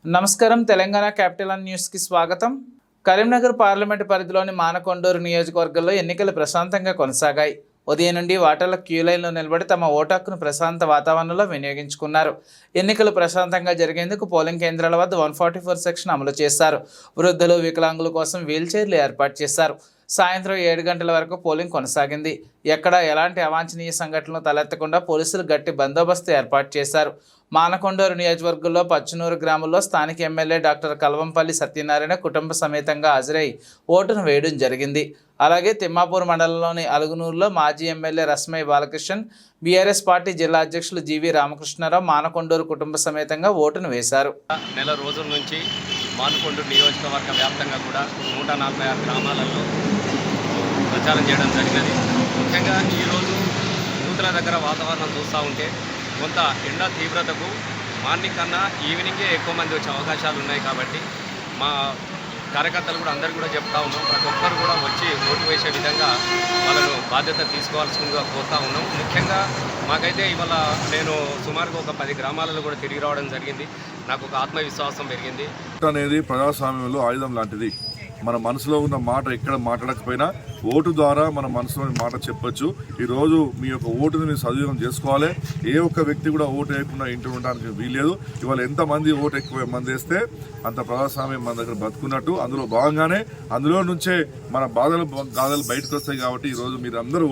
నమస్కారం. Telangana capital news కి స్వాగతం. కరీంనగర్ పార్లమెంటు పరిధిలోని మానకొండూరు నియోజకవర్గంలో ఎన్నికలు ప్రశాంతంగా కొనసాగాయి. ఉదయం నుండి ఓటర్ల క్యూ లైన్లో నిలబడి తమ ఓటు హక్కును ప్రశాంత వాతావరణంలో వినియోగించుకున్నారు. ఎన్నికలు ప్రశాంతంగా జరిగేందుకు పోలింగ్ కేంద్రాల వద్ద 144 సెక్షన్ అమలు చేశారు. వృద్ధులు, వికలాంగుల కోసం వీల్ చైర్లు ఏర్పాటు చేశారు. సాయంత్రం 7 గంటల వరకు పోలింగ్ కొనసాగింది. ఎక్కడా ఎలాంటి అవాంఛనీయ సంఘటనలు తలెత్తకుండా పోలీసులు గట్టి బందోబస్తు ఏర్పాటు చేశారు. మానకొండూరు నియోజకవర్గంలో పచ్చనూరు గ్రామంలో స్థానిక ఎమ్మెల్యే డాక్టర్ కల్వంపల్లి సత్యనారాయణ కుటుంబ సమేతంగా హాజరై ఓటును వేయడం జరిగింది. అలాగే తిమ్మాపూర్ మండలంలోని అలుగునూరులో మాజీ MLA Rasmayya Balakrishnan, BRS party జిల్లా అధ్యక్షులు జీవి రామకృష్ణారావు మానకొండూరు కుటుంబ సమేతంగా ఓటును వేశారు. నెల రోజుల నుంచి మానకొండూరు నియోజకవర్గ వ్యాప్తంగా కూడా 146 గ్రామాలలో ప్రచారం చేయడం జరిగినది. ముఖ్యంగా ఈరోజు బూతుల దగ్గర వాతావరణం చూస్తూ ఉంటే కొంత ఎండ తీవ్రతకు మార్నింగ్ కన్నా ఈవినింగే ఎక్కువ మంది వచ్చే అవకాశాలు ఉన్నాయి. కాబట్టి మా కార్యకర్తలు కూడా అందరూ కూడా చెప్తా ఉన్నాం, ప్రతి ఒక్కరు కూడా వచ్చి ఓటు వేసే విధంగా వాళ్ళను బాధ్యత తీసుకోవాల్సిందిగా కోరుతా ఉన్నాం. ముఖ్యంగా మాకైతే ఇవాళ నేను సుమారుగా ఒక 10 గ్రామాలలో కూడా తిరిగి రావడం జరిగింది. నాకు ఒక ఆత్మవిశ్వాసం పెరిగింది. అనేది ప్రజాస్వామ్యంలో ఆయుధం లాంటిది. మన మనసులో ఉన్న మాట ఎక్కడ మాట్లాడకపోయినా ఓటు ద్వారా మన మనసులోని మాట చెప్పొచ్చు. ఈరోజు మీ యొక్క ఓటుని మీరు సద్వినియోగం చేసుకోవాలి. ఏ ఒక్క వ్యక్తి కూడా ఓటు వేయకుండా ఇంటి ఉండడానికి వీల్లేదు. ఇవాళ ఎంతమంది ఓటు ఎక్కువ మంది వేస్తే అంత ప్రజాస్వామ్యం మన దగ్గర బతుకున్నట్టు. అందులో భాగంగానే అందులో నుంచే మన గాథలు బయటకు వస్తాయి. కాబట్టి ఈరోజు మీరు అందరూ ఓటు